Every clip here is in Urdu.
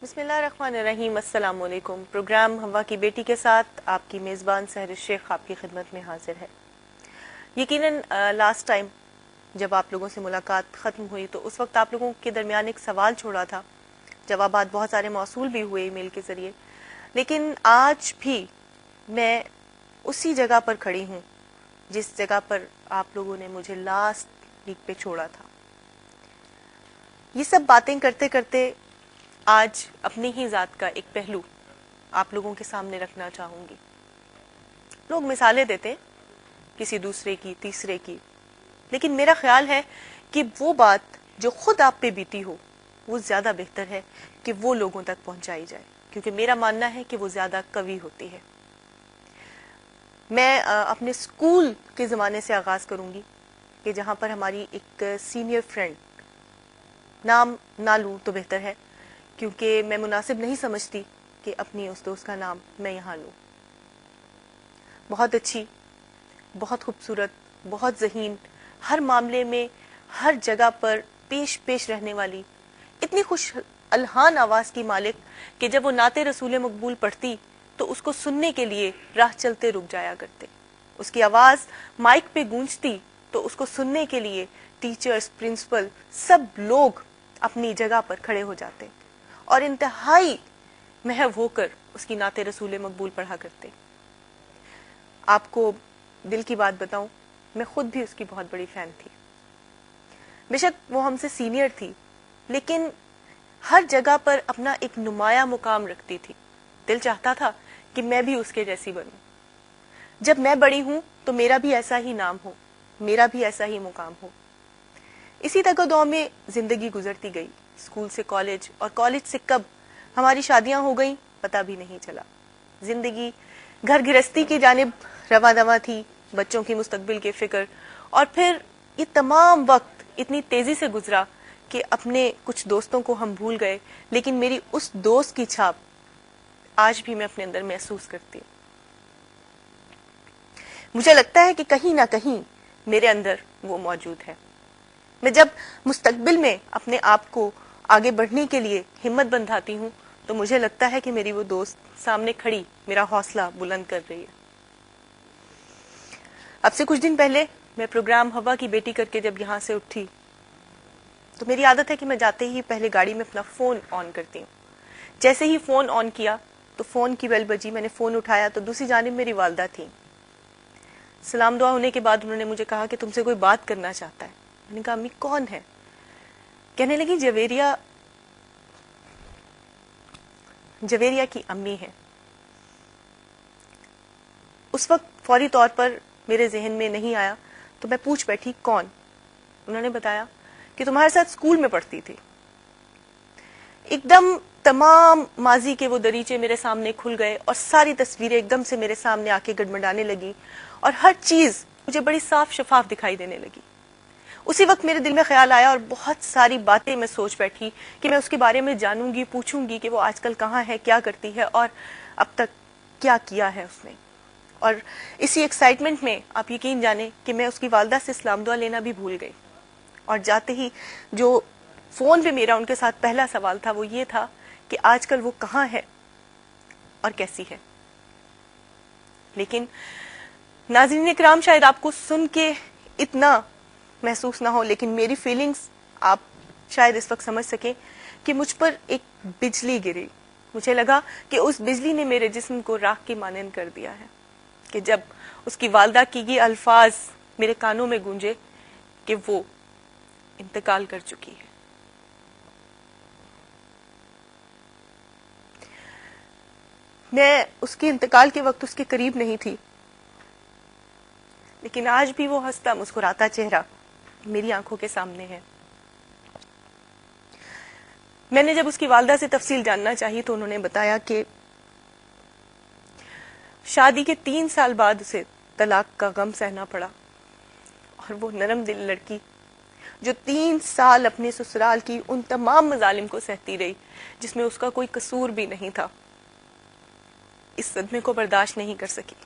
بسم اللہ الرحمن الرحیم. السلام علیکم. پروگرام ہوا کی بیٹی کے ساتھ آپ کی میزبان سحر شیخ آپ کی خدمت میں حاضر ہے. یقیناً لاسٹ ٹائم جب آپ لوگوں سے ملاقات ختم ہوئی تو اس وقت آپ لوگوں کے درمیان ایک سوال چھوڑا تھا. جوابات بہت سارے موصول بھی ہوئے ای میل کے ذریعے، لیکن آج بھی میں اسی جگہ پر کھڑی ہوں جس جگہ پر آپ لوگوں نے مجھے لاسٹ ویک پہ چھوڑا تھا. یہ سب باتیں کرتے کرتے آج اپنی ہی ذات کا ایک پہلو آپ لوگوں کے سامنے رکھنا چاہوں گی. لوگ مثالیں دیتے ہیں کسی دوسرے کی، تیسرے کی، لیکن میرا خیال ہے کہ وہ بات جو خود آپ پہ بیتی ہو وہ زیادہ بہتر ہے کہ وہ لوگوں تک پہنچائی جائے، کیونکہ میرا ماننا ہے کہ وہ زیادہ قوی ہوتی ہے. میں اپنے اسکول کے زمانے سے آغاز کروں گی کہ جہاں پر ہماری ایک سینئر فرینڈ، نام نہ لوں تو بہتر ہے کیونکہ میں مناسب نہیں سمجھتی کہ اپنی اس دوست کا نام میں یہاں لوں. بہت اچھی، بہت خوبصورت، بہت ذہین، ہر معاملے میں ہر جگہ پر پیش رہنے والی، اتنی خوش الحان آواز کی مالک کہ جب وہ نعت رسول مقبول پڑھتی تو اس کو سننے کے لیے راہ چلتے رک جایا کرتے. اس کی آواز مائک پہ گونجتی تو اس کو سننے کے لیے ٹیچرز، پرنسپل، سب لوگ اپنی جگہ پر کھڑے ہو جاتے اور انتہائی محو ہو کر اس کی نعت رسول مقبول پڑھا کرتے. آپ کو دل کی بات بتاؤں، میں خود بھی اس کی بہت بڑی فین تھی. بے شک وہ ہم سے سینئر تھی، لیکن ہر جگہ پر اپنا ایک نمایاں مقام رکھتی تھی. دل چاہتا تھا کہ میں بھی اس کے جیسی بنوں. جب میں بڑی ہوں تو میرا بھی ایسا ہی نام ہو، میرا بھی ایسا ہی مقام ہو. اسی تک دور میں زندگی گزرتی گئی. اسکول سے کالج اور کالج سے کب ہماری شادیاں ہو گئیں پتہ بھی نہیں چلا. زندگی گھر گرہستی کی جانب رواں دواں تھی، بچوں کی مستقبل کے فکر، اور پھر یہ تمام وقت اتنی تیزی سے گزرا کہ اپنے کچھ دوستوں کو ہم بھول گئے، لیکن میری اس دوست کی چھاپ آج بھی میں اپنے اندر محسوس کرتی ہوں. مجھے لگتا ہے کہ کہیں نہ کہیں میرے اندر وہ موجود ہے. میں جب مستقبل میں اپنے آپ کو آگے بڑھنے کے لیے ہمت بندھاتی ہوں تو مجھے لگتا ہے کہ میری وہ دوست سامنے کھڑی میرا حوصلہ بلند کر رہی ہے. اب سے کچھ دن پہلے میں پروگرام ہوا کی بیٹی کر کے جب یہاں سے اٹھی تو میری عادت ہے کہ میں جاتے ہی پہلے گاڑی میں اپنا فون آن کرتی ہوں. جیسے ہی فون آن کیا تو فون کی بیل بجی. میں نے فون اٹھایا تو دوسری جانب میری والدہ تھی. سلام دعا ہونے کے بعد انہوں نے مجھے کہا کہ تم سے کوئی بات کرنا چاہتا ہے. میں نے کہا امی کون ہے؟ کہنے لگی جویریہ کی امی ہے. اس وقت فوری طور پر میرے ذہن میں نہیں آیا تو میں پوچھ بیٹھی کون؟ انہوں نے بتایا کہ تمہارے ساتھ اسکول میں پڑھتی تھی. ایک دم تمام ماضی کے وہ دریچے میرے سامنے کھل گئے اور ساری تصویریں ایک دم سے میرے سامنے آ کے گڑمڑانے لگی اور ہر چیز مجھے بڑی صاف شفاف دکھائی دینے لگی. اسی وقت میرے دل میں خیال آیا اور بہت ساری باتیں میں سوچ بیٹھی کہ میں اس کے بارے میں جانوں گی، پوچھوں گی کہ وہ آج کل کہاں ہے، کیا کرتی ہے اور اب تک کیا کیا ہے اس نے. اور اسی ایکسائٹمنٹ میں آپ یقین جانیں کہ میں اس کی والدہ سے اسلام دعا لینا بھی بھول گئی. اور جاتے ہی جو فون پہ میرا ان کے ساتھ پہلا سوال تھا وہ یہ تھا کہ آج کل وہ کہاں ہے اور کیسی ہے. لیکن ناظرین اکرام، شاید آپ کو سن کے اتنا محسوس نہ ہو، لیکن میری فیلنگز آپ شاید اس وقت سمجھ سکیں کہ مجھ پر ایک بجلی گری. مجھے لگا کہ اس بجلی نے میرے جسم کو راکھ کے مانند کر دیا ہے کہ جب اس کی والدہ کی یہ الفاظ میرے کانوں میں گونجے کہ وہ انتقال کر چکی ہے. میں اس کے انتقال کے وقت اس کے قریب نہیں تھی، لیکن آج بھی وہ ہنستا مسکراتا چہرہ میری آنکھوں کے سامنے ہے. میں نے جب اس کی والدہ سے تفصیل جاننا چاہی تو انہوں نے بتایا کہ شادی کے 3 سال بعد اسے طلاق کا غم سہنا پڑا، اور وہ نرم دل لڑکی جو 3 سال اپنے سسرال کی ان تمام مظالم کو سہتی رہی جس میں اس کا کوئی قصور بھی نہیں تھا، اس صدمے کو برداشت نہیں کر سکی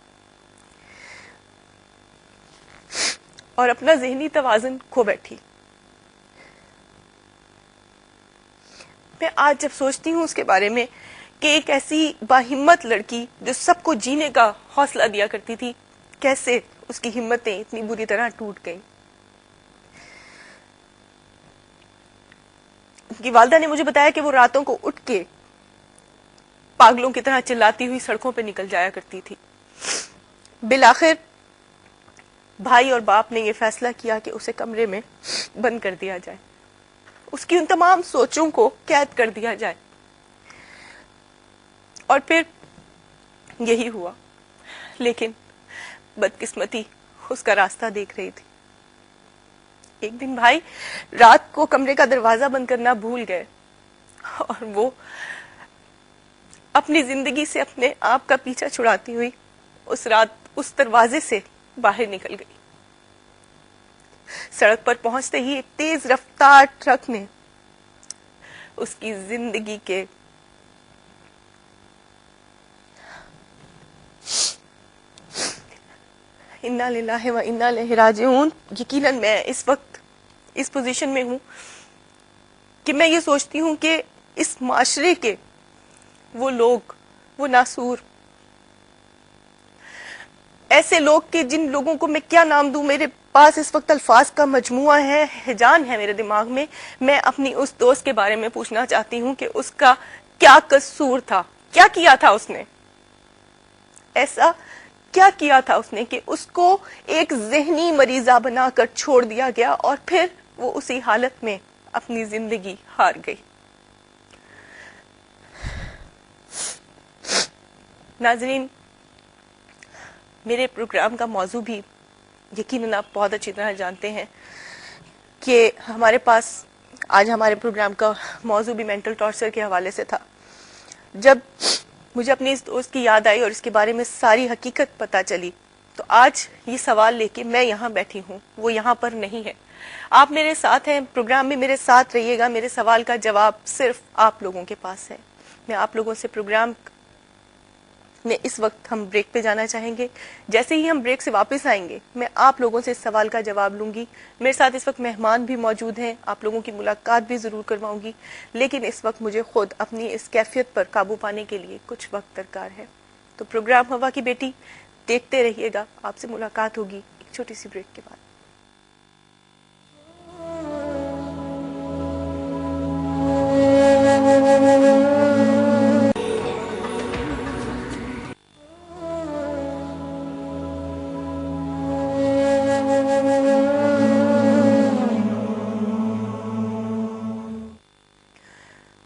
اور اپنا ذہنی توازن کھو بیٹھی. میں آج جب سوچتی ہوں اس کے بارے میں کہ ایک ایسی باہمت لڑکی جو سب کو جینے کا حوصلہ دیا کرتی تھی، کیسے اس کی ہمتیں اتنی بری طرح ٹوٹ گئیں. ان کی والدہ نے مجھے بتایا کہ وہ راتوں کو اٹھ کے پاگلوں کی طرح چلاتی ہوئی سڑکوں پہ نکل جایا کرتی تھی. بالآخر بھائی اور باپ نے یہ فیصلہ کیا کہ اسے کمرے میں بند کر دیا جائے، اس کی ان تمام سوچوں کو قید کر دیا جائے. اور پھر یہی ہوا. لیکن بدقسمتی اس کا راستہ دیکھ رہی تھی. ایک دن بھائی رات کو کمرے کا دروازہ بند کرنا بھول گئے اور وہ اپنی زندگی سے اپنے آپ کا پیچھا چھڑاتی ہوئی اس رات اس دروازے سے باہر نکل گئی. سڑک پر پہنچتے ہی ایک تیز رفتار ٹرک نے اس کی زندگی کے انا للہ و انا الیہ راجعون. یقیناً میں اس وقت اس پوزیشن میں ہوں کہ میں یہ سوچتی ہوں کہ اس معاشرے کے وہ لوگ، وہ ناسور، ایسے لوگ کہ جن لوگوں کو میں کیا نام دوں، میرے پاس اس وقت الفاظ کا مجموعہ ہے، ہیجان ہے میرے دماغ میں. میں اپنی اس دوست کے بارے میں پوچھنا چاہتی ہوں کہ اس کا کیا قصور تھا، کیا کیا تھا اس نے، ایسا کیا کیا تھا اس نے کہ اس کو ایک ذہنی مریضہ بنا کر چھوڑ دیا گیا اور پھر وہ اسی حالت میں اپنی زندگی ہار گئی. ناظرین، میرے پروگرام کا موضوع بھی یقیناً آپ بہت اچھی طرح جانتے ہیں کہ ہمارے پاس آج ہمارے پروگرام کا موضوع بھی مینٹل ٹارچر کے حوالے سے تھا. جب مجھے اپنی اس دوست کی یاد آئی اور اس کے بارے میں ساری حقیقت پتہ چلی تو آج یہ سوال لے کے میں یہاں بیٹھی ہوں، وہ یہاں پر نہیں ہے. آپ میرے ساتھ ہیں، پروگرام میں میرے ساتھ رہیے گا. میرے سوال کا جواب صرف آپ لوگوں کے پاس ہے. میں آپ لوگوں سے پروگرام میں اس وقت ہم بریک پہ جانا چاہیں گے. جیسے ہی ہم بریک سے واپس آئیں گے میں آپ لوگوں سے اس سوال کا جواب لوں گی. میرے ساتھ اس وقت مہمان بھی موجود ہیں، آپ لوگوں کی ملاقات بھی ضرور کرواؤں گی، لیکن اس وقت مجھے خود اپنی اس کیفیت پر قابو پانے کے لیے کچھ وقت درکار ہے. تو پروگرام ہوا کی بیٹی دیکھتے رہیے گا. آپ سے ملاقات ہوگی ایک چھوٹی سی بریک کے بعد.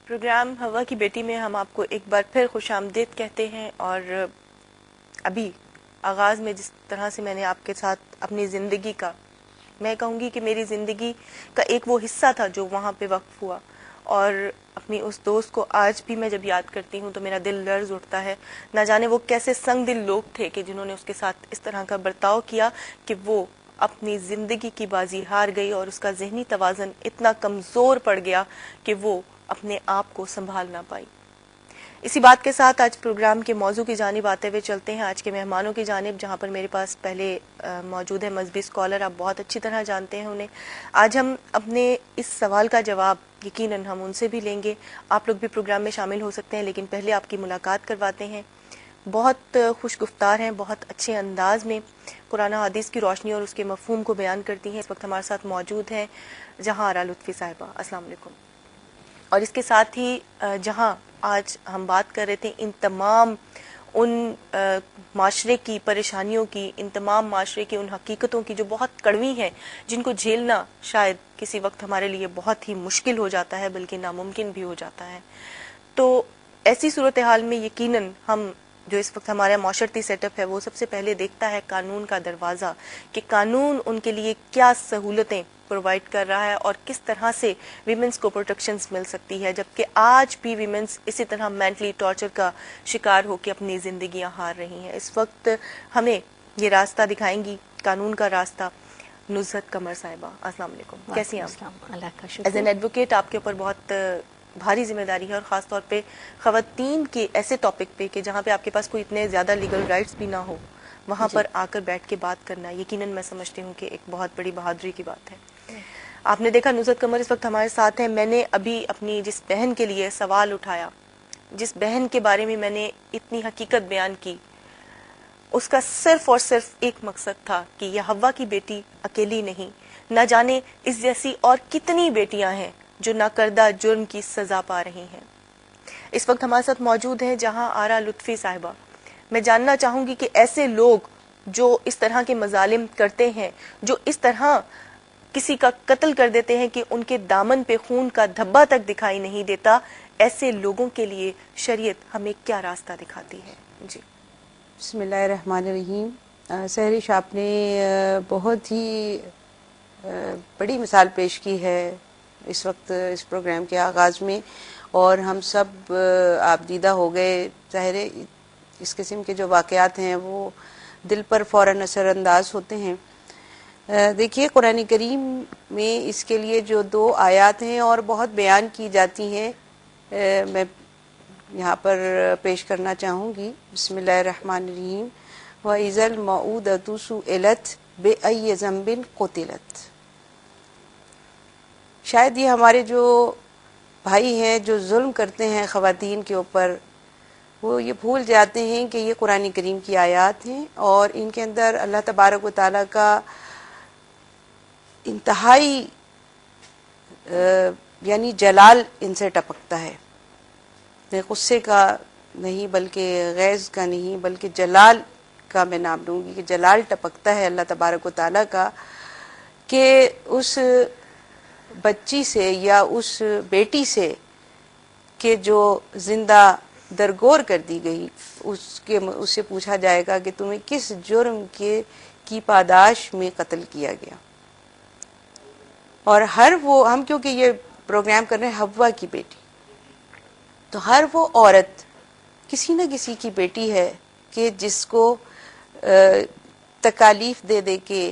پروگرام ہوا کی بیٹی میں ہم آپ کو ایک بار پھر خوش آمدید کہتے ہیں. اور ابھی آغاز میں جس طرح سے میں نے آپ کے ساتھ اپنی زندگی کا، میں کہوں گی کہ میری زندگی کا ایک وہ حصہ تھا جو وہاں پہ وقف ہوا، اور اپنی اس دوست کو آج بھی میں جب یاد کرتی ہوں تو میرا دل لرز اٹھتا ہے. نہ جانے وہ کیسے سنگ دل لوگ تھے کہ جنہوں نے اس کے ساتھ اس طرح کا برتاؤ کیا کہ وہ اپنی زندگی کی بازی ہار گئی اور اس کا ذہنی توازن اتنا کمزور پڑ گیا کہ وہ اپنے آپ کو سنبھال نہ پائی. اسی بات کے ساتھ آج پروگرام کے موضوع کی جانب آتے ہوئے چلتے ہیں آج کے مہمانوں کی جانب، جہاں پر میرے پاس پہلے موجود ہے مذہبی اسکالر. آپ بہت اچھی طرح جانتے ہیں انہیں. آج ہم اپنے اس سوال کا جواب یقیناً ہم ان سے بھی لیں گے. آپ لوگ بھی پروگرام میں شامل ہو سکتے ہیں، لیکن پہلے آپ کی ملاقات کرواتے ہیں. بہت خوش گفتار ہیں، بہت اچھے انداز میں قرآن و حدیث کی روشنی اور اس کے مفہوم کو بیان کرتی ہیں. اس وقت ہمارے ساتھ موجود ہیں جہاں آرا لطفی صاحبہ. السلام علیکم. اور اس کے ساتھ ہی جہاں آج ہم بات کر رہے تھے ان تمام ان معاشرے کی پریشانیوں کی، ان تمام معاشرے کی ان حقیقتوں کی جو بہت کڑوی ہیں، جن کو جھیلنا شاید کسی وقت ہمارے لیے بہت ہی مشکل ہو جاتا ہے، بلکہ ناممکن بھی ہو جاتا ہے. تو ایسی صورتحال میں یقیناً ہم جو اس وقت ہمارا معاشرتی سیٹ اپ ہے وہ سب سے پہلے دیکھتا ہے قانون کا دروازہ، کہ قانون ان کے لیے کیا سہولتیں پرووائڈ کر رہا ہے اور کس طرح سے ویمنس کو پروٹیکشنز مل سکتی ہے، جبکہ آج بھی ویمنس اسی طرح مینٹلی ٹارچر کا شکار ہو کے اپنی زندگیاں ہار رہی ہیں. اس وقت ہمیں یہ راستہ دکھائیں گی قانون کا راستہ نزہت قمر صاحبہ. السلام علیکم، کیسی ہیں آپ؟ اللہ کا شکر. ایز این ایڈوکیٹ آپ کے اوپر بہت بھاری ذمہ داری ہے، اور خاص طور پہ خواتین کے ایسے ٹاپک پہ کہ جہاں پہ آپ کے پاس کوئی اتنے زیادہ لیگل رائٹس بھی نہ ہو، وہاں پر آ کر بیٹھ کے بات کرنا یقیناً میں سمجھتی ہوں کہ ایک بہت بڑی بہادری کی بات ہے. آپ نے دیکھا نصرت قمر اس وقت ہمارے ساتھ ہیں. میں نے ابھی اپنی جس بہن کے لیے سوال اٹھایا، جس بہن کے بارے میں میں نے اتنی حقیقت بیان کی، اس کا صرف اور صرف ایک مقصد تھا کہ یہ حوا کی بیٹی اکیلی نہیں، نہ جانے اس جیسی اور کتنی بیٹیاں ہیں جو ناکردہ جرم کی سزا پا رہی ہیں. اس وقت ہمارے ساتھ موجود ہیں جہاں آرا لطفی صاحبہ. میں جاننا چاہوں گی کہ ایسے لوگ جو اس طرح کے مظالم کرتے ہیں، جو اس طرح کسی کا قتل کر دیتے ہیں کہ ان کے دامن پہ خون کا دھبا تک دکھائی نہیں دیتا، ایسے لوگوں کے لیے شریعت ہمیں کیا راستہ دکھاتی ہے؟ جی بسم اللہ الرحمن الرحیم. سہرش، آپ نے بہت ہی بڑی مثال پیش کی ہے اس وقت اس پروگرام کے آغاز میں، اور ہم سب آپ دیدہ ہو گئے. ظاہر ہے اس قسم کے جو واقعات ہیں وہ دل پر فوراً اثر انداز ہوتے ہیں. دیکھیے قرآن کریم میں اس کے لیے جو 2 آیات ہیں اور بہت بیان کی جاتی ہیں، میں یہاں پر پیش کرنا چاہوں گی. بسم اللہ الرحمن الرحیم. وَإِذَا الْمَوْءُودَةُ سُئِلَتْ بِأَيِّ ذَنبٍ قُتِلَتْ. شاید یہ ہمارے جو بھائی ہیں جو ظلم کرتے ہیں خواتین کے اوپر، وہ یہ بھول جاتے ہیں کہ یہ قرآن کریم کی آیات ہیں، اور ان کے اندر اللہ تبارک و تعالیٰ کا انتہائی یعنی جلال ان سے ٹپکتا ہے. غصے کا نہیں، بلکہ غیظ کا نہیں، بلکہ جلال کا میں نام لوں گی کہ جلال ٹپکتا ہے اللہ تبارک و تعالیٰ کا، کہ اس بچی سے یا اس بیٹی سے کہ جو زندہ درگور کر دی گئی، اس سے پوچھا جائے گا کہ تمہیں کس جرم کی پاداش میں قتل کیا گیا. اور ہم کیونکہ یہ پروگرام کر رہے ہیں حوا کی بیٹی، تو ہر وہ عورت کسی نہ کسی کی بیٹی ہے کہ جس کو تکالیف دے دے کے،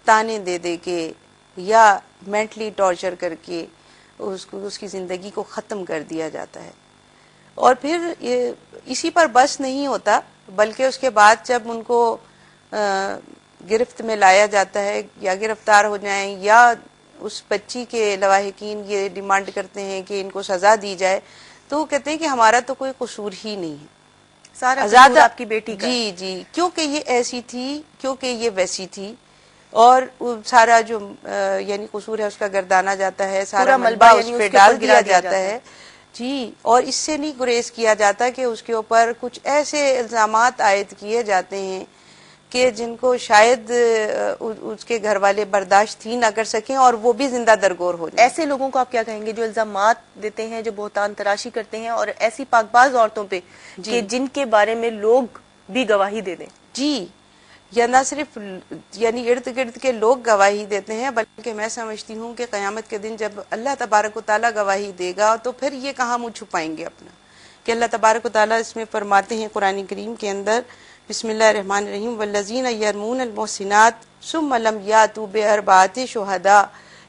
تانے دے دے کے، یا مینٹلی ٹارچر کر کے اس کی زندگی کو ختم کر دیا جاتا ہے. اور پھر اسی پر بس نہیں ہوتا، بلکہ اس کے بعد جب ان کو گرفت میں لایا جاتا ہے یا گرفتار ہو جائیں، یا اس بچی کے لواحقین یہ ڈیمانڈ کرتے ہیں کہ ان کو سزا دی جائے، تو وہ کہتے ہیں کہ ہمارا تو کوئی قصور ہی نہیں ہے، سارا قصور آپ کی بیٹی کا. جی کیونکہ یہ ایسی تھی، کیونکہ یہ ویسی تھی، اور سارا جو یعنی قصور ہے اس کا گردانا جاتا ہے، سارا ملبہ اس پہ ڈال دیا جاتا ہے. جی، اور اس سے نہیں گریز کیا جاتا کہ اس کے اوپر کچھ ایسے الزامات عائد کیے جاتے ہیں کہ جن کو شاید اس کے گھر والے برداشت ہی نہ کر سکیں، اور وہ بھی زندہ درگور ہو جائیں. ایسے لوگوں کو آپ کیا کہیں گے جو الزامات دیتے ہیں، جو بہتان تراشی کرتے ہیں، اور ایسی پاک باز عورتوں پہ کہ جن کے بارے میں لوگ بھی گواہی دے دیں؟ جی، یا نہ صرف یعنی ارد گرد کے لوگ گواہی دیتے ہیں، بلکہ میں سمجھتی ہوں کہ قیامت کے دن جب اللہ تبارک و تعالیٰ گواہی دے گا تو پھر یہ کہاں منہ چھپائیں گے اپنا. کہ اللہ تبارک و تعالیٰ اس میں فرماتے ہیں قرآن کریم کے اندر، بسم اللہ الرحمن الرحیم، والذین یرمون المحصنات ثم لم یاتوا باربعۃ شہداء.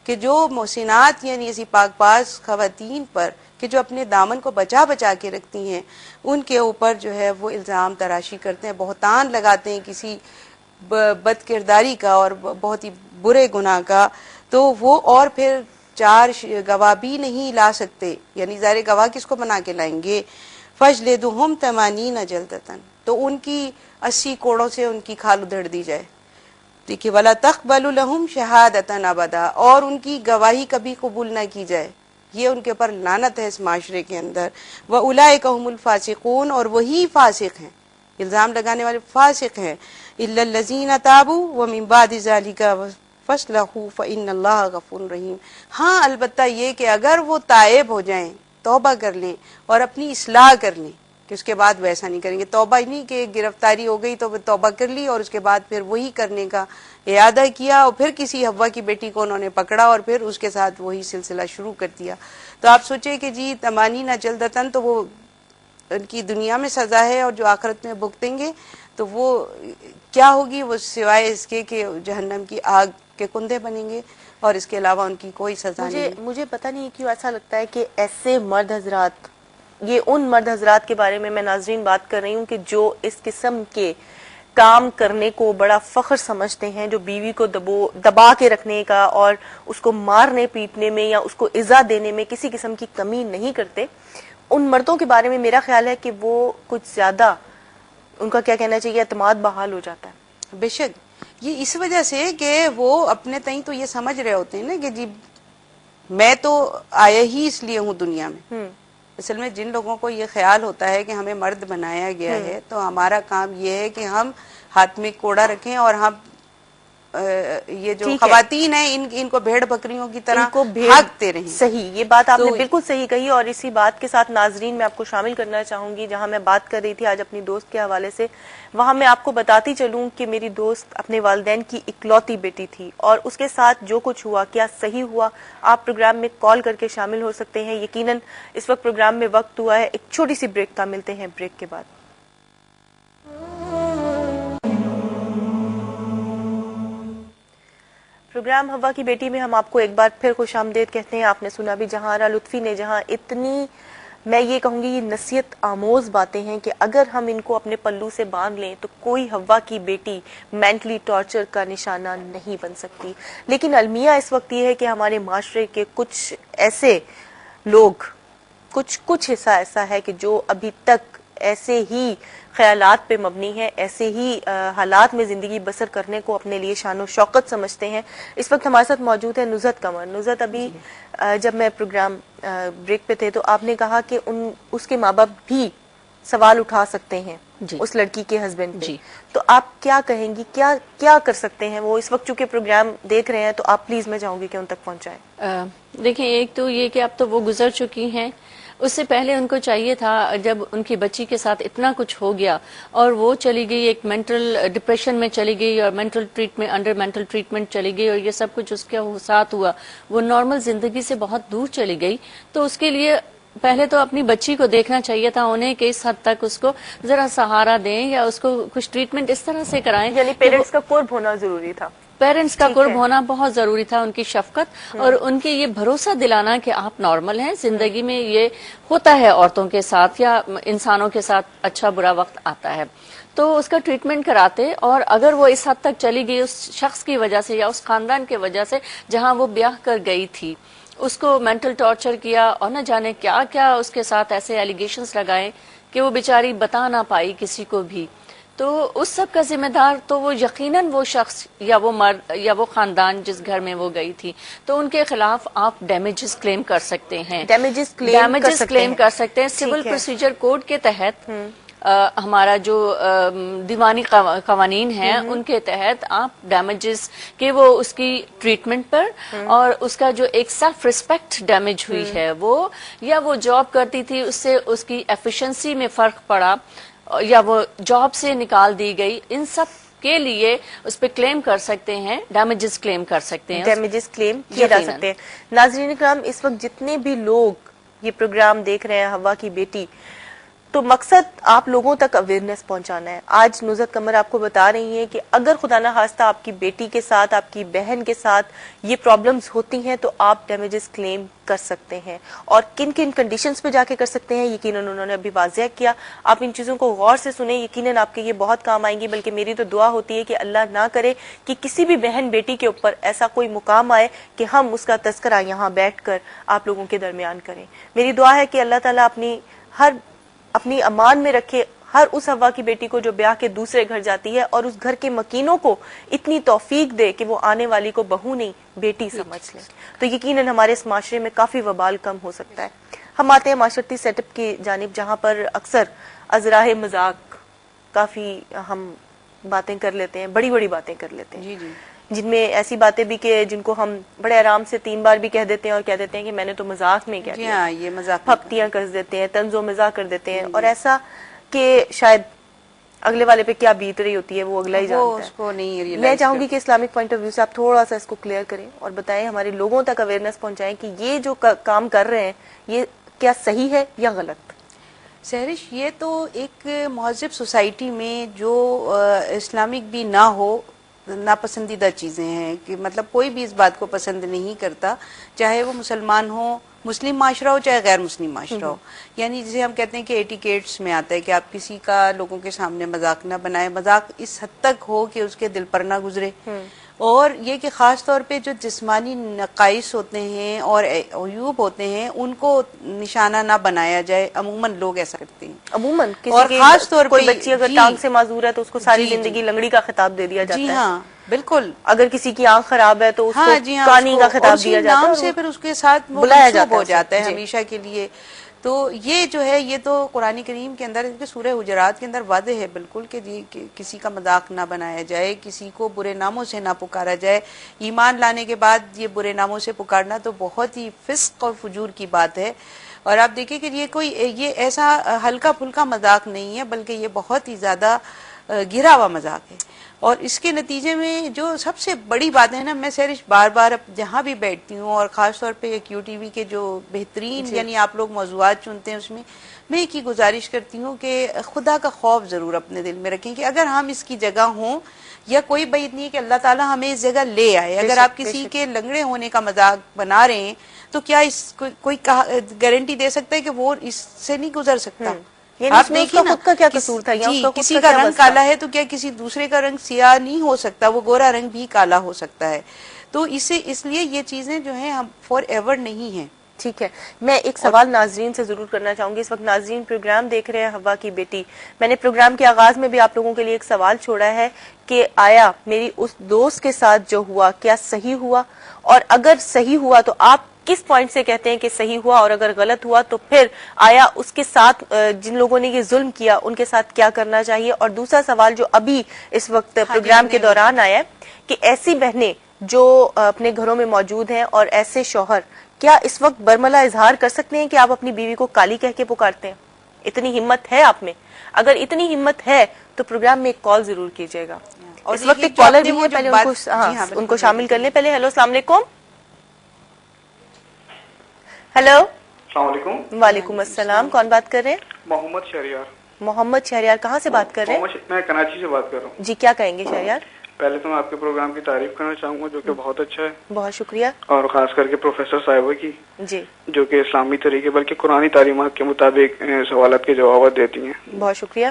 کہ جو محسنات یعنی ایسی پاک باز خواتین پر کہ جو اپنے دامن کو بچا بچا کے رکھتی ہیں، ان کے اوپر جو ہے وہ الزام تراشی کرتے ہیں، بہتان لگاتے ہیں کسی بد کرداری کا اور بہت ہی برے گناہ کا، تو وہ اور پھر 4 گواہ بھی نہیں لا سکتے. یعنی ظاہر گواہ کس کو بنا کے لائیں گے؟ فَجْلِدُهُمْ 80 جلدتاً، تو ان کی 80 کوڑوں سے ان کی کھال ادھڑ دی جائے. دیکھیے وَلَا تَقْبَلُ لَهُمْ شَهَادَةً أَبَدًا، اور ان کی گواہی کبھی قبول نہ کی جائے. یہ ان کے اوپر لعنت ہے اس معاشرے کے اندر. وَأُولَئِكَ هُمُ الْفَاسِقُونَ، اور وہی فاسق ہیں، الزام لگانے والے فاسق ہیں. إِلَّا الَّذِينَ تَابُوا وَمِن بَعْدِ ذَلِكَ فَاصْلَحُوا فَإِنَّ اللَّهَ غَفُورٌ رَحِيمٌ. ہاں البتہ یہ کہ اگر وہ تائب ہو جائیں، توبہ کر لیں اور اپنی اصلاح کر لیں، کہ اس کے بعد ویسا نہیں کریں گے. توبہ نہیں کہ گرفتاری ہو گئی تو توبہ کر لی اور اس کے بعد پھر وہی کرنے کا ارادہ کیا، اور پھر کسی حوا کی بیٹی کو انہوں نے پکڑا اور پھر اس کے ساتھ وہی سلسلہ شروع کر دیا. تو آپ سوچیں کہ جی 80 جلدتاً، تو وہ ان کی دنیا میں سزا ہے، اور جو آخرت میں بھگتیں گے تو وہ کیا ہوگی؟ وہ سوائے اس کے کہ جہنم کی آگ کے کندے بنیں گے، اور اس کے علاوہ ان کی کوئی سزا نہیں. مجھے پتہ نہیں کیوں ایسا لگتا ہے کہ ایسے مرد حضرات، یہ ان مرد حضرات کے بارے میں ناظرین بات کر رہی ہوں کہ جو اس قسم کے کام کرنے کو بڑا فخر سمجھتے ہیں, جو بیوی کو دبا کے رکھنے کا اور اس کو مارنے پیٹنے میں یا اس کو ایذا دینے میں کسی قسم کی کمی نہیں کرتے, ان مردوں کے بارے میں میرا خیال ہے کہ وہ کچھ زیادہ, ان کا کیا کہنا چاہیے, اعتماد بحال ہو جاتا ہے. بے شک یہ اس وجہ سے کہ وہ اپنے تئیں تو یہ سمجھ رہے ہوتے ہیں نا کہ جی میں تو آیا ہی اس لیے ہوں دنیا میں. اصل میں جن لوگوں کو یہ خیال ہوتا ہے کہ ہمیں مرد بنایا گیا ہے تو ہمارا کام یہ ہے کہ ہم ہاتھ میں کوڑا رکھیں اور ہم یہ جو خواتین ہیں ان کو بھیڑ بکریوں کی طرح بھاگتے رہیں. صحیح, یہ بات آپ نے بالکل صحیح کہی. اور اسی بات کے ساتھ ناظرین میں آپ کو شامل کرنا چاہوں گی, جہاں میں بات کر رہی تھی آج اپنی دوست کے حوالے سے, وہاں میں آپ کو بتاتی چلوں کہ میری دوست اپنے والدین کی اکلوتی بیٹی تھی, اور اس کے ساتھ جو کچھ ہوا کیا صحیح ہوا, آپ پروگرام میں کال کر کے شامل ہو سکتے ہیں. یقیناً اس وقت پروگرام میں وقت ہوا ہے ایک چھوٹی سی بریک کا, ملتے ہیں بریک کے بعد. پروگرام ہوا کی بیٹی میں ہم آپ کو ایک بار پھر خوش آمدید کہتے ہیں. آپ نے سنا بھی جہاں لطفی نے, جہاں اتنی میں یہ کہوں گی یہ نصیحت آموز باتیں ہیں کہ اگر ہم ان کو اپنے پلو سے باندھ لیں تو کوئی ہوا کی بیٹی مینٹلی ٹارچر کا نشانہ نہیں بن سکتی. لیکن المیہ اس وقت یہ ہے کہ ہمارے معاشرے کے کچھ ایسے لوگ, کچھ حصہ ایسا ہے کہ جو ابھی تک ایسے ہی خیالات پہ مبنی ہے, ایسے ہی حالات میں زندگی بسر کرنے کو اپنے لیے شان و شوکت سمجھتے ہیں. اس وقت ہمارے ساتھ موجود ہے نزہت قمر. نزہت, ابھی جب میں پروگرام بریک پہ تھے تو آپ نے کہا کہ اس کے ماں باپ بھی سوال اٹھا سکتے ہیں اس لڑکی کے ہسبینڈ پہ, تو آپ کیا کہیں گی, کیا کر سکتے ہیں وہ؟ اس وقت چونکہ پروگرام دیکھ رہے ہیں تو آپ پلیز میں چاہوں گی کہ ان تک پہنچائیں. دیکھیں, ایک تو یہ کہ اب تو وہ گزر چکی ہیں, اس سے پہلے ان کو چاہیے تھا جب ان کی بچی کے ساتھ اتنا کچھ ہو گیا اور وہ چلی گئی ایک مینٹل ڈپریشن میں چلی گئی اور انڈر مینٹل ٹریٹمنٹ چلی گئی اور یہ سب کچھ اس کے ساتھ ہوا, وہ نارمل زندگی سے بہت دور چلی گئی, تو اس کے لیے پہلے تو اپنی بچی کو دیکھنا چاہیے تھا انہیں کہ اس حد تک اس کو ذرا سہارا دیں یا اس کو کچھ ٹریٹمنٹ اس طرح سے کرائیں. یعنی پیرنٹس کا قرب ہونا ضروری تھا, پیرنٹس کا قرب ہونا بہت ضروری تھا, ان کی شفقت اور ان کے یہ بھروسہ دلانا کہ آپ نارمل ہیں, زندگی میں یہ ہوتا ہے عورتوں کے ساتھ یا انسانوں کے ساتھ, اچھا برا وقت آتا ہے, تو اس کا ٹریٹمنٹ کراتے. اور اگر وہ اس حد تک چلی گئی اس شخص کی وجہ سے یا اس خاندان کی وجہ سے جہاں وہ بیاہ کر گئی تھی, اس کو مینٹل ٹارچر کیا اور نہ جانے کیا کیا اس کے ساتھ ایسے ایلیگیشنز لگائے کہ وہ بیچاری بتا نہ پائی کسی کو بھی, تو اس سب کا ذمہ دار تو وہ یقیناً وہ شخص یا وہ مرد یا وہ خاندان جس گھر میں وہ گئی تھی, تو ان کے خلاف آپ ڈیمیجز کلیم کر سکتے ہیں. ڈیمیجز کلیم کر سکتے ہیں سول پروسیجر کوڈ کے تحت. ہمارا جو دیوانی قوانین ہیں ان کے تحت آپ ڈیمیجز کہ وہ اس کی ٹریٹمنٹ پر اور اس کا جو ایک سیلف ریسپیکٹ ڈیمیج ہوئی ہے وہ, یا وہ جاب کرتی تھی اس سے اس کی ایفیشنسی میں فرق پڑا یا وہ جاب سے نکال دی گئی, ان سب کے لیے اس پہ کلیم کر سکتے ہیں, ڈیمیجز کلیم کر سکتے ہیں, ڈیمیجز کلیم کیے جا سکتے ہیں. ناظرین اکرام, اس وقت جتنے بھی لوگ یہ پروگرام دیکھ رہے ہیں ہوا کی بیٹی, تو مقصد آپ لوگوں تک اویئرنیس پہنچانا ہے. آج نزہت قمر آپ کو بتا رہی ہیں کہ اگر خدا نہ خواستہ آپ کی بیٹی کے ساتھ, آپ کی بہن کے ساتھ یہ پرابلمز ہوتی ہیں تو آپ ڈیمیجز کلیم کر سکتے ہیں, اور کن کن کنڈیشنز پہ جا کے کر سکتے ہیں یقیناً انہوں نے ابھی واضح کیا. آپ ان چیزوں کو غور سے سنیں, یقیناً آپ کے یہ بہت کام آئیں گی. بلکہ میری تو دعا ہوتی ہے کہ اللہ نہ کرے کہ کسی بھی بہن بیٹی کے اوپر ایسا کوئی مقام آئے کہ ہم اس کا تذکرہ یہاں بیٹھ کر آپ لوگوں کے درمیان کریں. میری دعا ہے کہ اللہ تعالیٰ اپنی امان میں رکھے ہر اس ہوا کی بیٹی کو جو بیاہ کے دوسرے گھر جاتی ہے, اور اس گھر کے مکینوں کو اتنی توفیق دے کہ وہ آنے والی کو بہو نہیں بیٹی سمجھ لیں. تو یقیناً ہمارے اس معاشرے میں کافی وبال کم ہو سکتا ہے. ہم آتے ہیں معاشرتی سیٹ اپ کی جانب, جہاں پر اکثر ازراہ مذاق کافی ہم باتیں کر لیتے ہیں, بڑی بڑی باتیں کر لیتے ہیں, جن میں ایسی باتیں بھی کہ جن کو ہم بڑے آرام سے 3 بار بھی کہہ دیتے ہیں اور کہہ دیتے ہیں کہ میں نے تو مذاق میں کہہ دیا, یہ مذاق پھپتیاں کر دیتے ہیں, طنز و مزاح کر دیتے ہیں, اور ایسا کہ شاید اگلے والے پہ کیا بیت رہی ہوتی ہے وہ اگلا ہی جانتا ہے. اس کو نہیں ریئلائز. میں چاہوں گی کہ اسلامک پوائنٹ آف ویو سے آپ تھوڑا سا اس کو کلیئر کریں اور بتائیں, ہمارے لوگوں تک اویئرنیس پہنچائیں کہ یہ جو کام کر رہے ہیں یہ کیا صحیح ہے یا غلط. سہرش, یہ تو ایک مہذب سوسائٹی میں جو اسلامک بھی نہ ہو ناپسندیدہ چیزیں ہیں کہ مطلب کوئی بھی اس بات کو پسند نہیں کرتا، چاہے وہ مسلمان ہو، مسلم معاشرہ ہو، چاہے غیر مسلم معاشرہ ہو. یعنی جسے ہم کہتے ہیں کہ ایٹیکیٹس میں آتا ہے کہ آپ کسی کا لوگوں کے سامنے مذاق نہ بنائیں، مذاق اس حد تک ہو کہ اس کے دل پر نہ گزرے. اور یہ کہ خاص طور پہ جو جسمانی نقائص ہوتے ہیں اور عیوب ہوتے ہیں ان کو نشانہ نہ بنایا جائے. عموماً لوگ ایسا کرتے ہیں، عموماً اور خاص طور کوئی پہ بچی اگر جی ٹانگ سے معذور ہے تو اس کو ساری جی زندگی لنگڑی کا خطاب دے دیا جاتا جی ہے. ہاں بالکل. اگر کسی کی آنکھ خراب ہے تو اس ہاں کو جی ہاں، کانی کا اور خطاب اسی دیا جاتا ہے نام اور سے پھر اس کے ساتھ وہ بلایا منسوب جاتا ہو ہے جاتا ہے جی. ہمیشہ کے لیے. تو یہ جو ہے یہ تو قرآن کریم کے اندر سورہ حجرات کے اندر واضح ہے بالکل کہ کسی کا مذاق نہ بنایا جائے، کسی کو برے ناموں سے نہ پکارا جائے. ایمان لانے کے بعد یہ برے ناموں سے پکارنا تو بہت ہی فسق اور فجور کی بات ہے. اور آپ دیکھیں کہ یہ ایسا ہلکا پھلکا مذاق نہیں ہے، بلکہ یہ بہت ہی زیادہ گرا ہوا مذاق ہے. اور اس کے نتیجے میں جو سب سے بڑی بات ہے نا، میں سیرش بار بار جہاں بھی بیٹھتی ہوں اور خاص طور پہ کیو ٹی وی کے جو بہترین جی. یعنی آپ لوگ موضوعات چنتے ہیں اس میں ایک ہی گزارش کرتی ہوں کہ خدا کا خوف ضرور اپنے دل میں رکھیں کہ اگر ہم اس کی جگہ ہوں، یا کوئی بعید نہیں ہے کہ اللہ تعالیٰ ہمیں اس جگہ لے آئے. اگر آپ کسی کے لنگڑے ہونے کا مذاق بنا رہے ہیں تو کیا اس کوئی گارنٹی دے سکتا ہے کہ وہ اس سے نہیں گزر سکتا؟ یعنی آپ اس میں اس دیکھیے کا نا، خود کا کیا قصور تھا یا اس جی کا خود کسی کا کا کیا رنگ بس تھا؟ کالا ہے تو کیا کسی دوسرے کا رنگ سیاہ نہیں ہو سکتا؟ وہ گورا رنگ بھی کالا ہو سکتا ہے. تو اس لیے یہ چیزیں جو ہیں ہم فار ایور نہیں ہیں. ٹھیک ہے، میں ایک سوال ناظرین سے ضرور کرنا چاہوں گی. اس وقت ناظرین پروگرام دیکھ رہے ہیں ہوا کی بیٹی. میں نے پروگرام کے آغاز میں بھی آپ لوگوں کے لیے ایک سوال چھوڑا ہے کہ آیا میری اس دوست کے ساتھ جو ہوا کیا صحیح ہوا، اور اگر صحیح ہوا تو آپ کس پوائنٹ سے کہتے ہیں کہ صحیح ہوا، اور اگر غلط ہوا تو پھر آیا اس کے ساتھ جن لوگوں نے یہ ظلم کیا ان کے ساتھ کیا کرنا چاہیے. اور دوسرا سوال جو ابھی اس وقت پروگرام کے دوران آیا ہے کہ ایسی بہنیں جو اپنے گھروں میں موجود ہیں اور ایسے شوہر کیا اس وقت برملا اظہار کر سکتے ہیں کہ آپ اپنی بیوی کو کالی کہہ کے پکارتے ہیں؟ اتنی ہمت ہے آپ میں؟ اگر اتنی ہمت ہے تو پروگرام میں ایک کال ضرور کیجیے گا. اس وقت ایک کالر بھی ہے، پہلے ان کو شامل کر لیں. پہلے ہیلو السلام علیکم. ہیلو السلام علیکم. وعلیکم السلام. کون بات کر رہے ہیں؟ محمد شہریار. محمد شہریار کہاں سے بات کر رہے ہیں؟ میں کراچی سے بات کر رہا ہوں. جی کیا کہیں گے شہریار؟ پہلے تو میں آپ کے پروگرام کی تعریف کرنا چاہوں گا جو کہ بہت اچھا ہے. بہت شکریہ. اور خاص کر کے پروفیسر صاحبہ کی جی جو کہ اسلامی طریقے بلکہ قرآنی تعلیمات کے مطابق سوالات کے جوابات دیتی ہیں. بہت شکریہ.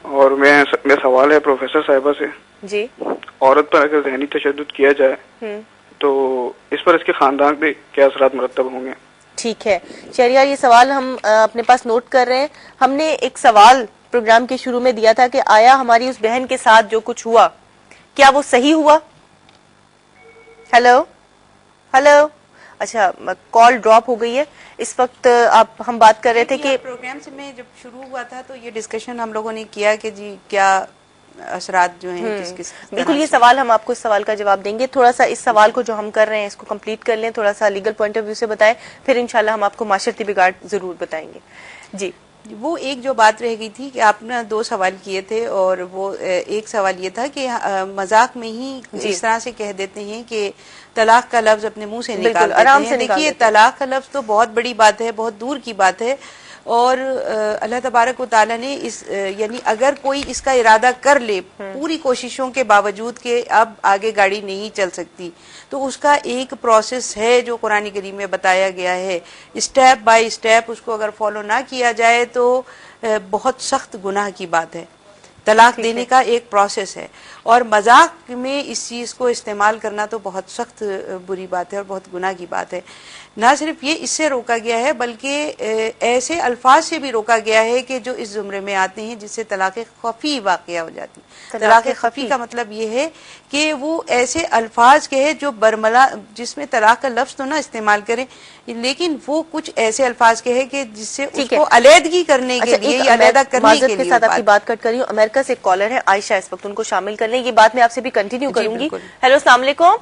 اور میرا سوال ہے پروفیسر صاحبہ سے، جی عورت پر اگر ذہنی تشدد کیا جائے تو اس پر اس کے خاندان پہ کیا اثرات مرتب ہوں گے؟ ٹھیک ہے شہریار، یہ سوال ہم اپنے پاس نوٹ کر رہے ہیں. ہم نے ایک سوال پروگرام کے شروع میں دیا تھا کہ آیا ہماری اس بہن کے ساتھ جو کچھ ہوا کیا وہ صحیح ہوا؟ Hello hello. اچھا کال ڈراپ ہو گئی ہے. اس وقت ہم بات کر رہے تھے کہ پروگرام سے میں جب شروع ہوا تھا تو یہ ڈسکشن ہم لوگوں نے کیا کہ جی کیا اثرات جو ہیں کس بالکل یہ سوال ہم آپ کو اس سوال کا جواب دیں گے. تھوڑا سا اس سوال کو جو ہم کر رہے ہیں اس کو کمپلیٹ کر لیں، تھوڑا سا لیگل پوائنٹ آف ویو سے بتائیں، پھر انشاءاللہ ہم آپ کو معاشرتی بگاڑ ضرور بتائیں گے. جی وہ ایک جو بات رہ گئی تھی کہ آپ نے 2 سوال کیے تھے، اور وہ ایک سوال یہ تھا کہ مذاق میں ہی اس طرح سے کہہ دیتے ہیں کہ طلاق کا لفظ اپنے منہ سے نکال دیتے ہیں. دیکھیے طلاق کا لفظ تو بہت بڑی بات ہے، بہت دور کی بات ہے، اور اللہ تبارک و تعالیٰ نے یعنی اگر کوئی اس کا ارادہ کر لے پوری کوششوں کے باوجود کہ اب آگے گاڑی نہیں چل سکتی، تو اس کا ایک پروسیس ہے جو قرآن کریم میں بتایا گیا ہے. اسٹیپ بائی اسٹیپ اس کو اگر فالو نہ کیا جائے تو بہت سخت گناہ کی بات ہے. طلاق دینے کا ایک پروسیس ہے، اور مذاق میں اس چیز کو استعمال کرنا تو بہت سخت بری بات ہے اور بہت گناہ کی بات ہے. نہ صرف یہ اس سے روکا گیا ہے بلکہ ایسے الفاظ سے بھی روکا گیا ہے کہ جو اس زمرے میں آتے ہیں جس سے طلاق خفی واقعہ ہو جاتی. طلاق خفی کا مطلب یہ ہے کہ وہ ایسے الفاظ کے ہیں جو برملا، جس میں طلاق کا لفظ تو نہ استعمال کریں لیکن وہ کچھ ایسے الفاظ کے ہیں کہ جس سے اس کو علیحدگی کرنے کے لیے یا علیحدہ کرنے کے لیے. ساتھ آپ کی بات کٹ کری ہوں. امریکہ سے ایک کالر ہے عائشہ، اس وقت ان کو شامل کر لیں. یہ بات میں آپ سے بھی کنٹینیو کروں گی. ہیلو السلام علیکم.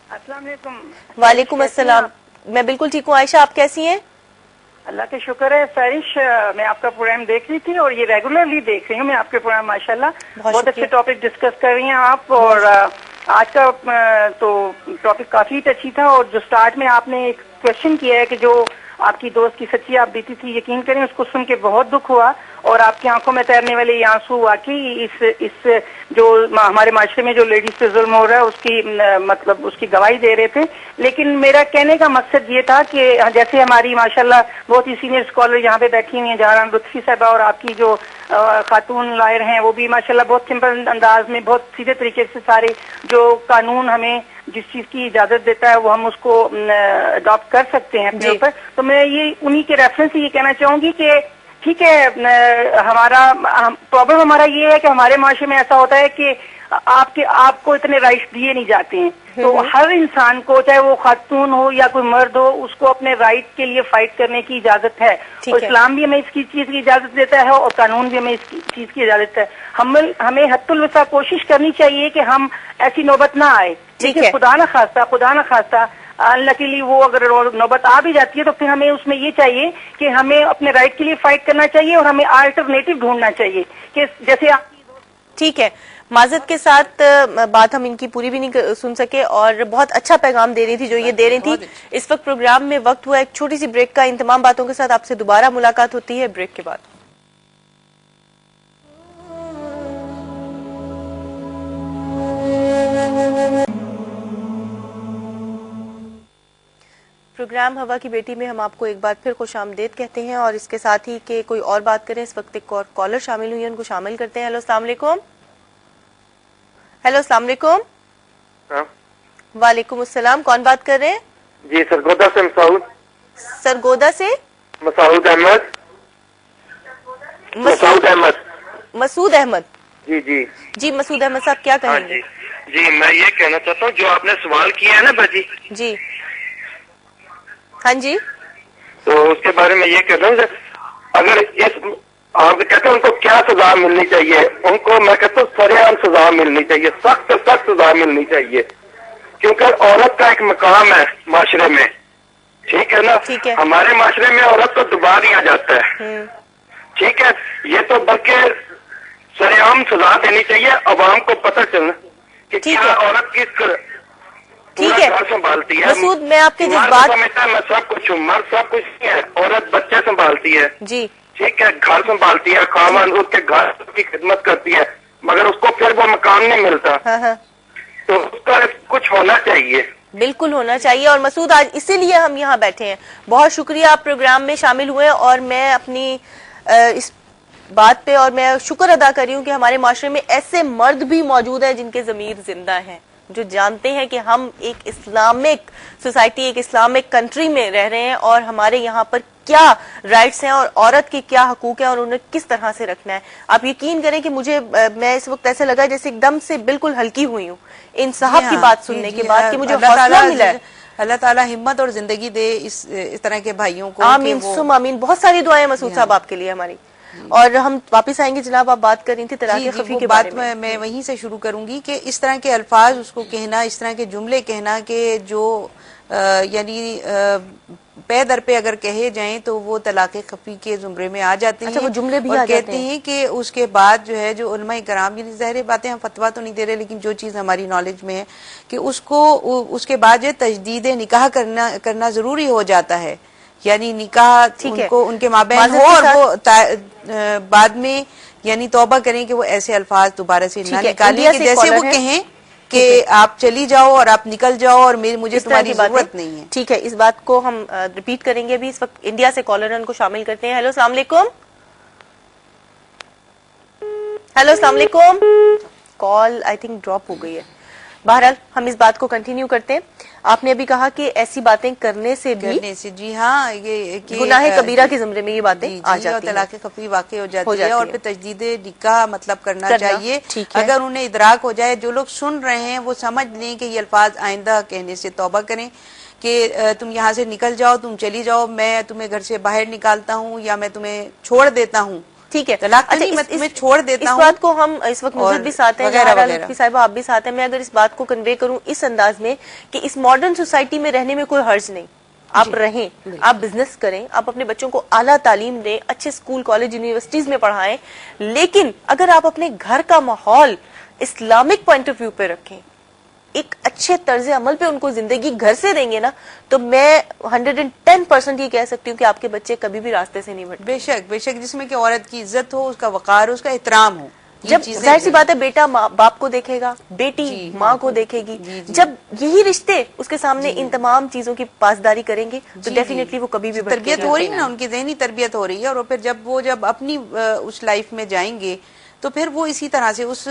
السلام علیکم. وعلیکم السلام. میں بالکل ٹھیک ہوں. عائشہ آپ کیسی ہیں؟ اللہ کا شکر ہے. فیرش میں آپ کا پروگرام دیکھ رہی تھی اور یہ ریگولرلی دیکھ رہی ہوں میں آپ کے پروگرام. ماشاءاللہ بہت اچھے ٹاپک ڈسکس کر رہی ہیں آپ، اور آج کا تو ٹاپک کافی اچھی تھا. اور جو سٹارٹ میں آپ نے ایک کوشچن کیا ہے کہ جو آپ کی دوست کی سچی آپ بیتی تھی. یقین کریں اس کو سن کے بہت دکھ ہوا, اور آپ کی آنکھوں میں تیرنے والے یہ آنسو واقعی اس جو ہمارے معاشرے میں جو لیڈیز پہ ظلم ہو رہا ہے اس کی مطلب اس کی گواہی دے رہے تھے. لیکن میرا کہنے کا مقصد یہ تھا کہ جیسے ہماری ماشاءاللہ بہت ہی سینئر اسکالر یہاں پہ بیٹھی ہوئی ہیں, جہاں لطفی صاحبہ, اور آپ کی جو خاتون لائر ہیں وہ بھی ماشاءاللہ بہت سمپل انداز میں بہت سیدھے طریقے سے سارے جو قانون ہمیں جس چیز کی اجازت دیتا ہے وہ ہم اس کو اڈاپٹ کر سکتے ہیں اپنے اوپر. تو میں یہ انہی کے ریفرنس سے یہ کہنا چاہوں گی کہ ٹھیک ہے, ہمارا پرابلم ہمارا یہ ہے کہ ہمارے معاشرے میں ایسا ہوتا ہے کہ آپ کو اتنے رائٹس دیے نہیں جاتے ہیں. تو ہر انسان کو, چاہے وہ خاتون ہو یا کوئی مرد ہو, اس کو اپنے رائٹ کے لیے فائٹ کرنے کی اجازت ہے. اور اسلام بھی ہمیں اس کی چیز کی اجازت دیتا ہے, اور قانون بھی ہمیں اس چیز کی اجازت ہے. ہمیں حد الوسع کوشش کرنی چاہیے کہ ہم ایسی نوبت نہ آئے. لیکن خدا نہ خواستہ لکیلی وہ اگر نوبت آ بھی جاتی ہے تو پھر ہمیں اس میں یہ چاہیے کہ ہمیں اپنے رائٹ کے لیے فائٹ کرنا چاہیے, اور ہمیں آلٹرنیٹو ڈھونڈنا چاہیے کہ جیسے آپ. ٹھیک ہے, معذرت کے ساتھ بات ہم ان کی پوری بھی نہیں سن سکے, اور بہت اچھا پیغام دے رہی تھی جو یہ دے رہی تھی. اس وقت پروگرام میں وقت ہوا ایک چھوٹی سی بریک کا. ان تمام باتوں کے ساتھ آپ سے دوبارہ ملاقات ہوتی ہے بریک کے بعد. پروگرام ہوا کی بیٹی میں ہم آپ کو ایک بار پھر خوش آمدید کہتے ہیں, اور اس کے ساتھ ہی کہ کوئی اور بات کریں. اس وقت ایک اور کالر شامل ہوئی ہے, ان کو شامل کرتے ہیں. ہیلو السلام علیکم. ہیلو السلام علیکم. وعلیکم السلام, کون بات کر رہے ہیں؟ جی سرگودا سے مسعود. سرگودا سے مسعود احمد. مسعود احمد. مسعود احمد. جی جی جی مسعود احمد صاحب کیا کہیں گے؟ جی میں یہ کہنا چاہتا ہوں جو آپ نے سوال کیا ہے نا باجی, جی ہاں جی, تو اس کے بارے میں یہ کہتا ہوں اگر آپ کہتے ہیں ان کو کیا سزا ملنی چاہیے, ان کو میں کہتا ہوں سرعام سزا ملنی چاہیے, سخت سے سخت سزا ملنی چاہیے, کیونکہ عورت کا ایک مقام ہے معاشرے میں. ٹھیک ہے نا, ہمارے معاشرے میں عورت کو دبا دیا جاتا ہے. ٹھیک ہے, یہ تو بلکہ سرعام سزا دینی چاہیے, عوام کو پتہ چلنا کہ کیا عورت کس ٹھیک ہے سنبھالتی ہے. مسعود, میں آپ کے جذبات سمجھتا میں سب کچھ ہوں, مرد سب کچھ نہیں ہے, عورت بچے سنبھالتی ہے. جی ٹھیک ہے, گھر سنبھالتی ہے, خاوند اس کے گھر کی خدمت کرتی ہے, مگر اس کو پھر وہ مقام نہیں ملتا. تو اس کا کچھ ہونا چاہیے. بالکل ہونا چاہیے. اور مسعود آج اسی لیے ہم یہاں بیٹھے ہیں. بہت شکریہ آپ پروگرام میں شامل ہوئے, اور میں اپنی اس بات پہ اور میں شکر ادا کر رہی ہوں کہ ہمارے معاشرے میں ایسے مرد بھی موجود ہیں جن کے ضمیر زندہ ہیں, جو جانتے ہیں کہ ہم ایک اسلامک سوسائٹی, ایک اسلامک کنٹری میں رہ رہے ہیں, اور ہمارے یہاں پر کیا رائٹس ہیں اور عورت کے کیا حقوق ہیں اور انہیں کس طرح سے رکھنا ہے. آپ یقین کریں کہ مجھے میں اس وقت ایسے لگا جیسے ایک دم سے بالکل ہلکی ہوئی ہوں ان صاحب کی بات سننے کے بعد کہ مجھے حوصلہ ملا ہے. اللہ تعالیٰ ہمت اور زندگی دے اس طرح کے بھائیوں کو. آمین ثم آمین. بہت ساری دعائیں مسعود صاحب آپ کے لیے ہماری. اور ہم واپس آئیں گے جناب, آپ بات کر رہی تھی طلاق خفی کے بارے میں. میں وہیں سے شروع کروں گی کہ اس طرح کے الفاظ اس کو کہنا, اس طرح کے جملے کہنا کہ جو یعنی پے در پہ اگر کہے جائیں تو وہ طلاق خفی کے زمرے میں آ جاتے ہیں. وہ جملے بھی اور کہتے ہیں کہ اس کے بعد جو ہے جو علماء کرام, یعنی ظاہر باتیں ہم فتویٰ تو نہیں دے رہے, لیکن جو چیز ہماری نالج میں ہے کہ اس کے بعد جو تجدید نکاح کرنا ضروری ہو جاتا ہے. یعنی نکاح ان کے مابین ہو, اور وہ بعد میں یعنی توبہ کریں کہ وہ ایسے الفاظ دوبارہ سے نہ نکالیں کہ جیسے وہ کہیں کہ آپ چلی جاؤ اور آپ نکل جاؤ اور مجھے تمہاری ضرورت نہیں ہے. ٹھیک ہے, اس بات کو ہم ریپیٹ کریں گے بھی. اس وقت انڈیا سے کالر ان کو شامل کرتے ہیں. ہیلو السلام علیکم. ہیلو السلام علیکم. کال آئی تھنک ڈراپ ہو گئی ہے. بہرحال ہم اس بات کو کنٹینیو کرتے ہیں. آپ نے ابھی کہا کہ ایسی باتیں کرنے سے جی ہاں, یہ گناہ کبیرہ کے زمرے میں یہ باتیں آ جاتی ہیں, طلاق خفی واقع ہو جاتی ہے, اور پھر تجدید نکاح مطلب کرنا چاہیے. اگر انہیں ادراک ہو جائے, جو لوگ سن رہے ہیں وہ سمجھ لیں کہ یہ الفاظ آئندہ کہنے سے توبہ کریں کہ تم یہاں سے نکل جاؤ, تم چلی جاؤ, میں تمہیں گھر سے باہر نکالتا ہوں یا میں تمہیں چھوڑ دیتا ہوں. ٹھیک ہے, میں تمہیں چھوڑ دیتا ہوں. اس بات کو ہم اس وقت نظر بھی ساتھ ہیں, لطفی صاحبہ آپ بھی ساتھ ہیں. میں اگر اس بات کو کنوے کروں اس انداز میں کہ اس ماڈرن سوسائٹی میں رہنے میں کوئی حرج نہیں, آپ رہیں, آپ بزنس کریں, آپ اپنے بچوں کو اعلیٰ تعلیم دیں, اچھے اسکول کالج یونیورسٹیز میں پڑھائیں, لیکن اگر آپ اپنے گھر کا ماحول اسلامک پوائنٹ آف ویو پہ رکھیں, ایک اچھے طرز عمل پہ ان کو زندگی گھر سے دیں گے نا, تو میں 110 10% یہ کہہ سکتی ہوں کہ آپ کے بچے کبھی بھی راستے سے نہیں بھٹکے. بے شک بے شک، جس میں کہ عورت کی عزت ہو، اس کا وقار ہو، اس کا احترام ہو. جب ظاہر سی بات ہے بیٹا باپ کو دیکھے گا، بیٹی ماں کو دیکھے گی، جب یہی رشتے اس کے سامنے ان تمام چیزوں کی پاسداری کریں گے تو ڈیفینیٹلی وہ کبھی بھی تربیت ہو رہی ہے نا، ان کی ذہنی تربیت ہو رہی ہے. اور پھر جب اپنی اس لائف میں جائیں گے تو پھر وہ اسی طرح سے اس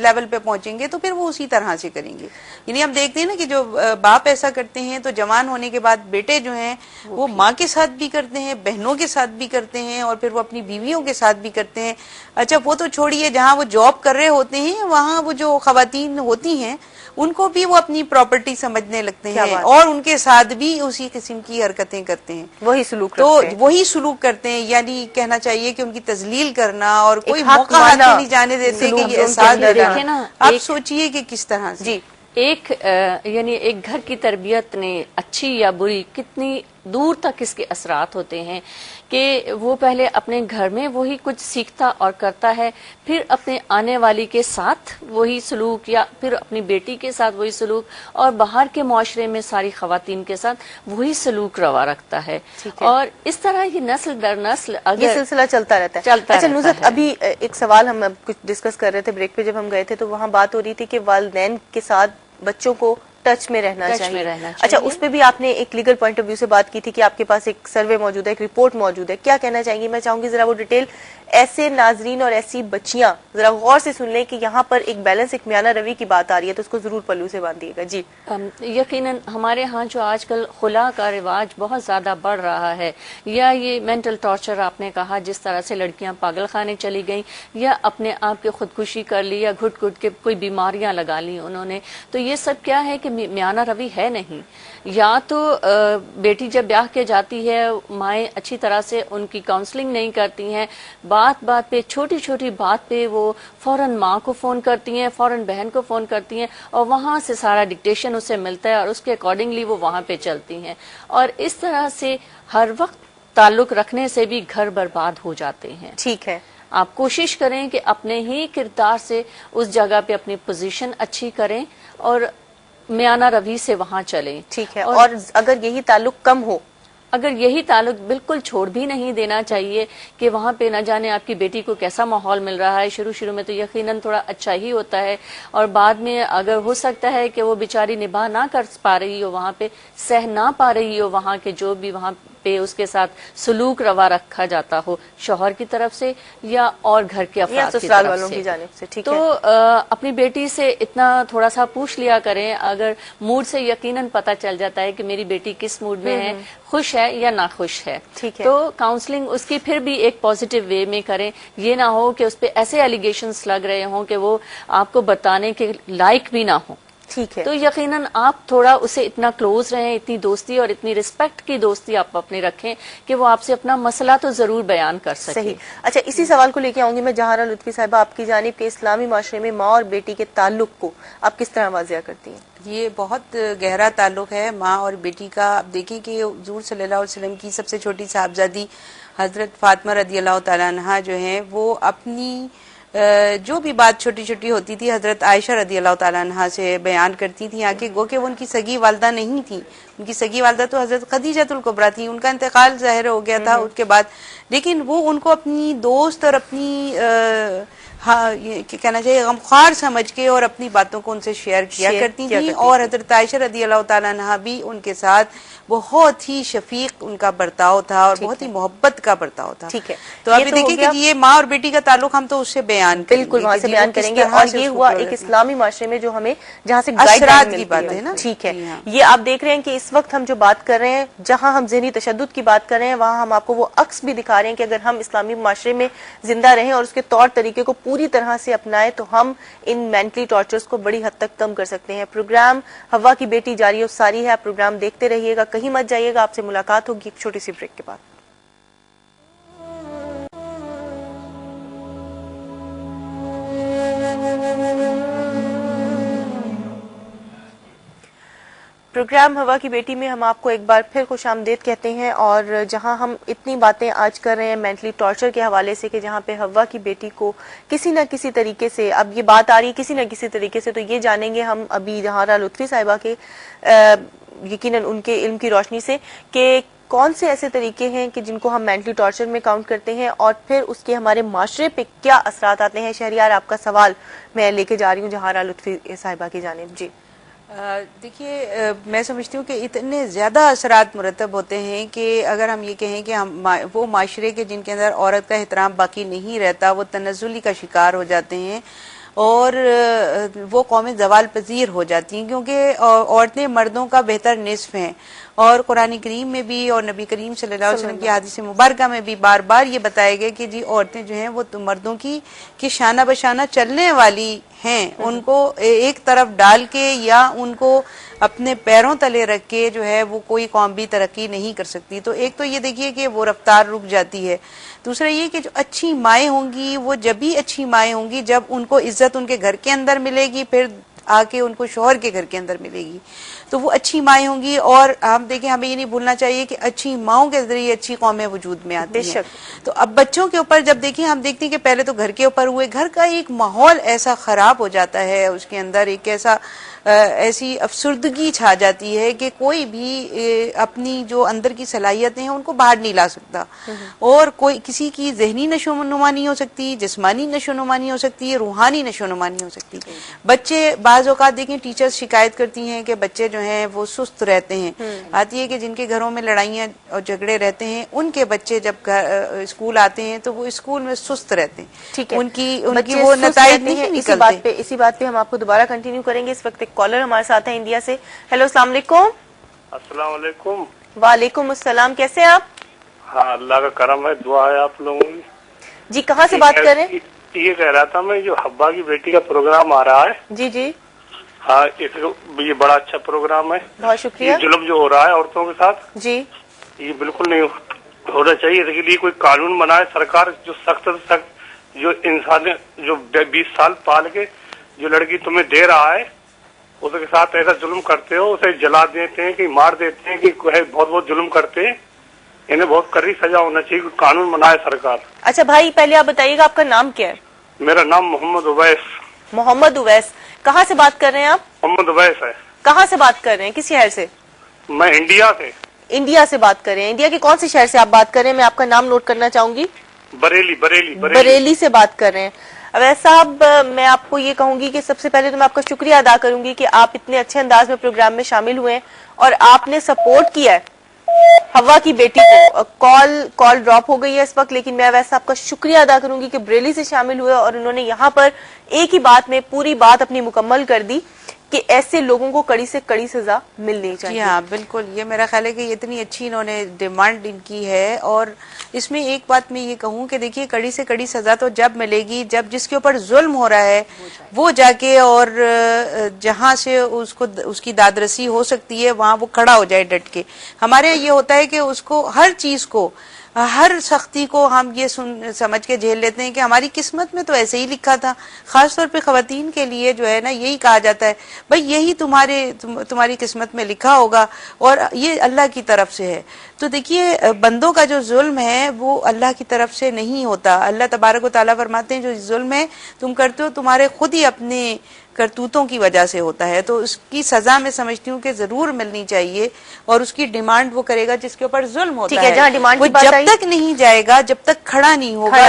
لیول پہ پہنچیں گے، تو پھر وہ اسی طرح سے کریں گے. یعنی ہم دیکھتے ہیں نا کہ جو باپ ایسا کرتے ہیں تو جوان ہونے کے بعد بیٹے جو ہیں وہ ماں کے ساتھ بھی کرتے ہیں، بہنوں کے ساتھ بھی کرتے ہیں، اور پھر وہ اپنی بیویوں کے ساتھ بھی کرتے ہیں. اچھا وہ تو چھوڑیے، جہاں وہ جاب کر رہے ہوتے ہیں وہاں وہ جو خواتین ہوتی ہیں ان کو بھی وہ اپنی پراپرٹی سمجھنے لگتے ہیں اور ان کے ساتھ بھی اسی قسم کی حرکتیں کرتے ہیں، وہی سلوک تو رکھتے ہیں. وہی سلوک کرتے ہیں. یعنی کہنا چاہیے کہ ان کی تذلیل کرنا اور کوئی موقع ہاتھ میں نہیں جانے دیتے کہ یہ احساس دیکھیں نا، آپ سوچئے کہ کس طرح سے. جی یعنی ایک گھر کی تربیت نے اچھی یا بری کتنی دور تک اس کے اثرات ہوتے ہیں کہ وہ پہلے اپنے گھر میں وہی کچھ سیکھتا اور کرتا ہے، پھر اپنے آنے والی کے ساتھ وہی سلوک، یا پھر اپنی بیٹی کے ساتھ وہی سلوک، اور باہر کے معاشرے میں ساری خواتین کے ساتھ وہی سلوک روا رکھتا ہے. اور اس طرح یہ نسل در نسل یہ سلسلہ چلتا رہتا ہے. اچھا نصرت، ابھی ایک سوال ہم کچھ ڈسکس کر رہے تھے بریک پہ، جب ہم گئے تھے تو وہاں بات ہو رہی تھی کہ والدین کے ساتھ بچوں کو ٹچ میں رہنا چاہیے. اچھا اس پہ بھی آپ نے ایک لیگل پوائنٹ آف ویو سے بات کی تھی کہ آپ کے پاس ایک سروے موجود ہے، ایک رپورٹ موجود ہے، کیا کہنا چاہیں گی؟ میں چاہوں گی ذرا وہ ڈیٹیل ایسے ناظرین اور ایسی بچیاں ذرا غور سے سن لیں کہ یہاں پر ایک بیلنس، ایک میانہ روی کی بات آ رہی ہے تو اس کو ضرور پلو سے باندھیے گا. جی یقیناً ہمارے ہاں جو آج کل خلا کا رواج بہت زیادہ بڑھ رہا ہے، یا یہ مینٹل ٹارچر آپ نے کہا، جس طرح سے لڑکیاں پاگل خانے چلی گئیں یا اپنے آپ کی خودکشی کر لی یا گھٹ گھٹ کے کوئی بیماریاں لگا لی انہوں نے، تو یہ سب کیا ہے کہ میانہ روی ہے نہیں. یا تو بیٹی جب بیاہ کے جاتی ہے، مائیں اچھی طرح سے ان کی کاؤنسلنگ نہیں کرتی ہیں، بات بات پہ، چھوٹی چھوٹی بات پہ وہ فوراً ماں کو فون کرتی ہیں، فوراً بہن کو فون کرتی ہیں، اور وہاں سے سارا ڈکٹیشن اسے ملتا ہے اور اس کے اکارڈنگلی وہ وہاں پہ چلتی ہیں. اور اس طرح سے ہر وقت تعلق رکھنے سے بھی گھر برباد ہو جاتے ہیں. ٹھیک ہے، آپ کوشش کریں کہ اپنے ہی کردار سے اس جگہ پہ اپنی پوزیشن اچھی کریں اور میانہ روی سے وہاں چلیں. ٹھیک ہے. اور اگر یہی تعلق کم ہو، اگر یہی تعلق بالکل چھوڑ بھی نہیں دینا چاہیے کہ وہاں پہ نہ جانے آپ کی بیٹی کو کیسا ماحول مل رہا ہے. شروع میں تو یقیناً تھوڑا اچھا ہی ہوتا ہے، اور بعد میں اگر ہو سکتا ہے کہ وہ بیچاری نبھا نہ کر پا رہی ہو، وہاں پہ سہ نہ پا رہی ہو وہاں کے جو بھی وہاں پہ اس کے ساتھ سلوک روا رکھا جاتا ہو شوہر کی طرف سے یا اور گھر کے افراد کی سسرال طرف والوں سے، کی جانب سے. ٹھیک تو ہے، اپنی بیٹی سے اتنا تھوڑا سا پوچھ لیا کریں. اگر موڈ سے یقیناً پتہ چل جاتا ہے کہ میری بیٹی کس موڈ میں ہے، خوش ہے یا ناخوش ہے، ٹھیک ہے. تو کاؤنسلنگ اس کی پھر بھی ایک پازیٹیو وے میں کریں. یہ نہ ہو کہ اس پہ ایسے ایلیگیشنز لگ رہے ہوں کہ وہ آپ کو بتانے کے لائق بھی نہ ہوں. ٹھیک ہے. تو یقیناً آپ تھوڑا اسے اتنا کلوز رہیں، اتنی دوستی اور اتنی رسپیکٹ کی دوستی آپ اپنی رکھیں کہ وہ آپ سے اپنا مسئلہ تو ضرور بیان کر سکے. صحیح. اچھا اسی سوال کو لے کے آؤں گی میں جہارا لطفی صاحبہ آپ کی جانب کہ اسلامی معاشرے میں ماں اور بیٹی کے تعلق کو آپ کس طرح واضح کرتی ہیں؟ یہ بہت گہرا تعلق ہے ماں اور بیٹی کا. اب دیکھیں کہ حضور صلی اللہ علیہ وسلم کی سب سے چھوٹی صاحبزادی حضرت فاطمہ رضی اللہ تعالیٰ عنہا جو ہیں وہ اپنی جو بھی بات چھوٹی چھوٹی ہوتی تھی حضرت عائشہ رضی اللہ تعالیٰ عنہا سے بیان کرتی تھی. آگے گو کہ وہ ان کی سگی والدہ نہیں تھی، ان کی سگی والدہ تو حضرت خدیجہ الکبریٰ تھی، ان کا انتقال ظاہر ہو گیا تھا اس کے بعد، لیکن وہ ان کو اپنی دوست اور اپنی کہنا چاہیے غمخوار سمجھ کے اور اپنی باتوں کو ان سے شیئر کیا کرتی تھی. اور حضرت عائشہ رضی اللہ تعالیٰ عنہا بھی ان کے ساتھ بہت ہی شفیق ان کا برتاؤ تھا اور بہت ہی محبت کا برتاؤ تھا. ٹھیک ہے. تو ابھی دیکھیں کہ یہ ماں اور بیٹی کا تعلق ہم تو اس سے بیان کریں گے، بالکل وہاں سے بیان کریں گے. اور یہ ہوا ایک اسلامی معاشرے میں جو ہمیں جہاں سے اثرات کی بات ہے نا. ٹھیک ہے. یہ آپ دیکھ رہے ہیں کہ اس وقت ہم جو بات کر رہے ہیں، جہاں ہم ذہنی تشدد کی بات کر رہے ہیں، وہاں ہم آپ کو وہ عکس بھی دکھا رہے ہیں کہ اگر ہم اسلامی معاشرے میں زندہ رہیں اور اس کے طور طریقے کو پوری طرح سے اپنائیں تو ہم ان مینٹلی ٹارچرز کو بڑی حد تک کم کر سکتے ہیں. پروگرام ہوا کی بیٹی جاری و ساری ہے، آپ پروگرام دیکھتے رہیے گا، کہیں مت جائیے گا. آپ سے ملاقات ہوگی ایک چھوٹی سی بریک کے بعد. پروگرام ہوا کی بیٹی میں ہم آپ کو ایک بار پھر خوش آمدید کہتے ہیں، اور جہاں ہم اتنی باتیں آج کر رہے ہیں مینٹلی ٹارچر کے حوالے سے کہ جہاں پہ ہوا کی بیٹی کو کسی نہ کسی طریقے سے، اب یہ بات آ رہی ہے کسی نہ کسی طریقے سے، تو یہ جانیں گے ہم ابھی جہارا لطفی صاحبہ کے یقیناً ان کے علم کی روشنی سے کہ کون سے ایسے طریقے ہیں کہ جن کو ہم مینٹلی ٹارچر میں کاؤنٹ کرتے ہیں اور پھر اس کے ہمارے معاشرے پہ کیا اثرات آتے ہیں؟ شہریار آپ کا سوال میں لے کے جا رہی ہوں جہارا لطفی صاحبہ کی جانب. جی دیکھیے میں سمجھتی ہوں کہ اتنے زیادہ اثرات مرتب ہوتے ہیں کہ اگر ہم یہ کہیں کہ وہ معاشرے کے جن کے اندر عورت کا احترام باقی نہیں رہتا وہ تنزلی کا شکار ہو جاتے ہیں اور وہ قومیں زوال پذیر ہو جاتی ہیں، کیونکہ عورتیں مردوں کا بہتر نصف ہیں. اور قرآن کریم میں بھی اور نبی کریم صلی اللہ علیہ وسلم کی حدیث مبارکہ میں بھی بار بار یہ بتایا گیا کہ جی عورتیں جو ہیں وہ مردوں کی شانہ بشانہ چلنے والی ہیں. ان کو ایک طرف ڈال کے یا ان کو اپنے پیروں تلے رکھ کے جو ہے وہ کوئی قوم بھی ترقی نہیں کر سکتی. تو ایک تو یہ دیکھیے کہ وہ رفتار رک جاتی ہے. دوسرا یہ کہ جو اچھی مائیں ہوں گی وہ جب بھی اچھی مائیں ہوں گی جب ان کو عزت ان کے گھر کے اندر ملے گی، پھر آ کے ان کو شوہر کے گھر کے اندر ملے گی تو وہ اچھی مائیں ہوں گی. اور ہم دیکھیں ہمیں یہ نہیں بھولنا چاہیے کہ اچھی ماؤں کے ذریعے اچھی قومیں وجود میں آتی ہیں. تو اب بچوں کے اوپر جب دیکھیں ہم دیکھتے ہیں کہ پہلے تو گھر کے اوپر ہوئے، گھر کا ایک ماحول ایسا خراب ہو جاتا ہے، اس کے اندر ایک ایسی افسردگی چھا جاتی ہے کہ کوئی بھی اپنی جو اندر کی صلاحیتیں ہیں ان کو باہر نہیں لا سکتا، اور کوئی کسی کی ذہنی نشو و نما نہیں ہو سکتی، جسمانی نشو و نما نہیں ہو سکتی، روحانی نشو و نما نہیں ہو سکتی. بچے بعض اوقات دیکھیں ٹیچرز شکایت کرتی ہیں کہ بچے جو ہیں وہ سست رہتے ہیں. آتی ہے کہ جن کے گھروں میں لڑائیاں اور جھگڑے رہتے ہیں ان کے بچے جب اسکول آتے ہیں تو وہ اسکول میں سست رہتے ہیں، ان کی وہ نتائج نہیں نکلتے. اسی بات پہ ہم آپ کو دوبارہ کنٹینیو کریں گے. اس وقت ایک کالر ہمارے ساتھ ہیں انڈیا سے. ہیلو، السلام علیکم. السلام علیکم. وعلیکم السلام، کیسے ہیں آپ؟ ہاں اللہ کا کرم ہے، دعا ہے آپ لوگوں کی. جی کہاں سے بات کر رہے ہیں؟ یہ کہہ رہا تھا میں جو حبا کی بیٹی کا پروگرام آ رہا ہے. جی جی ہاں یہ بڑا اچھا پروگرام ہے. بہت شکریہ. یہ ظلم جو ہو رہا ہے عورتوں کے ساتھ جی یہ بالکل نہیں ہونا چاہیے. اس کے لیے کوئی قانون بنائے سرکار جو سخت سے سخت، جو انسان جو 20 سال پال کے جو لڑکی تمہیں دے رہا ہے اس کے ساتھ ایسا ظلم کرتے ہو، اسے جلا دیتے ہیں کہ مار دیتے ہیں کہ بہت ظلم کرتے ہیں. انہیں بہت کڑی سزا ہونا چاہیے، کوئی قانون بنائے سرکار. اچھا بھائی پہلے آپ بتائیے گا آپ کا نام کیا ہے؟ میرا نام محمد اویس. محمد اویس. کہاں سے بات کر رہے ہیں آپ؟ محمد اویس ہے. کہاں سے بات کر رہے ہیں، کس شہر سے؟ میں انڈیا سے. انڈیا سے بات کر رہے ہیں. انڈیا کے کون سے شہر سے آپ بات کر رہے ہیں؟ میں آپ کا نام نوٹ کرنا چاہوں گی. بریلی سے بات کر رہے ہیں. اویس صاحب میں آپ کو یہ کہوں گی کہ سب سے پہلے تو میں آپ کا شکریہ ادا کروں گی کہ آپ اتنے اچھے انداز میں پروگرام میں شامل ہوئے ہیں اور آپ نے سپورٹ کیا ہے حوا کی بیٹی کو. کال ڈراپ ہو گئی ہے اس وقت، لیکن میں اویس صاحب کا شکریہ ادا کروں گی کہ بریلی سے شامل ہوئے اور انہوں نے یہاں پر ایک ہی بات میں پوری بات اپنی مکمل کر دی کہ ایسے لوگوں کو کڑی سے کڑی سزا ملنی چاہیے. جی ہاں بالکل، یہ میرا خیال ہے کہ اتنی اچھی انہوں نے ڈیمانڈ ان کی ہے. اور اس میں ایک بات میں یہ کہوں کہ دیکھیے کڑی سے کڑی سزا تو جب ملے گی جب جس کے اوپر ظلم ہو رہا ہے وہ جا کے اور جہاں سے اس کی دادرسی ہو سکتی ہے وہاں وہ کھڑا ہو جائے ڈٹ کے. ہمارے یہ ہوتا ہے کہ اس کو ہر چیز کو، ہر سختی کو ہم یہ سمجھ کے جھیل لیتے ہیں کہ ہماری قسمت میں تو ایسے ہی لکھا تھا. خاص طور پہ خواتین کے لیے جو ہے نا یہی کہا جاتا ہے بھائی یہی تمہاری قسمت میں لکھا ہوگا اور یہ اللہ کی طرف سے ہے. تو دیکھیے بندوں کا جو ظلم ہے وہ اللہ کی طرف سے نہیں ہوتا. اللہ تبارک و تعالیٰ فرماتے ہیں جو ظلم ہے تم کرتے ہو تمہارے خود ہی اپنے کرتوتوں کی وجہ سے ہوتا ہے. تو اس کی سزا میں سمجھتی ہوں کہ ضرور ملنی چاہیے اور اس کی ڈیمانڈ وہ کرے گا جس کے اوپر ظلم ہوتا ہے. وہ جب تک نہیں جائے گا، جب تک کھڑا نہیں ہوگا،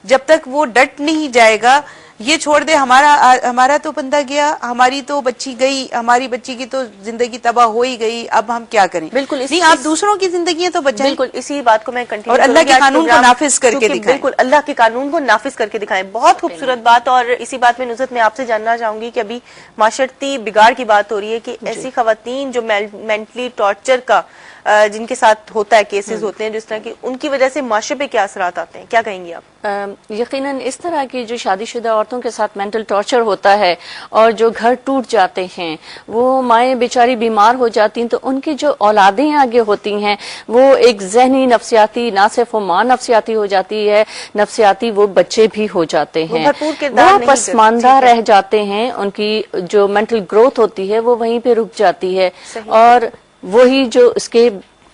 جب تک وہ ڈٹ نہیں جائے گا، یہ چھوڑ دے ہمارا تو بندہ گیا، ہماری تو بچی گئی، ہماری بچی کی تو زندگی تباہ ہو ہی گئی، اب ہم کیا کریں. بالکل نہیں، آپ دوسروں کی زندگیاں تو بچائیں. بالکل اسی بات کو میں کنٹینیو اور اللہ کے قانون کو نافذ کر کے دکھائیں. بالکل اللہ کے قانون کو نافذ کر کے دکھائیں. بہت خوبصورت بات. اور اسی بات میں نصرت میں آپ سے جاننا چاہوں گی کہ ابھی معاشرتی بگاڑ کی بات ہو رہی ہے کہ ایسی خواتین جو مینٹلی ٹارچر کا جن کے ساتھ ہوتا ہے، کیسز ہوتے ہیں جس طرح کی، ان کی وجہ سے معاشرے پہ کیا اثرات آتے ہیں، کیا کہیں گی آپ؟ یقیناً اس طرح کی جو شادی شدہ عورتوں کے ساتھ مینٹل ٹارچر ہوتا ہے اور جو گھر ٹوٹ جاتے ہیں، وہ مائیں بیچاری بیمار ہو جاتی ہیں تو ان کی جو اولادیں آگے ہوتی ہیں وہ ایک ذہنی نفسیاتی، نہ صرف وہ ماں نفسیاتی ہو جاتی ہے، نفسیاتی وہ بچے بھی ہو جاتے ہیں، وہ پسماندہ رہ جاتے ہیں. ان کی جو مینٹل گروتھ ہوتی ہے وہ وہیں پہ رک جاتی ہے اور وہی جو اس کے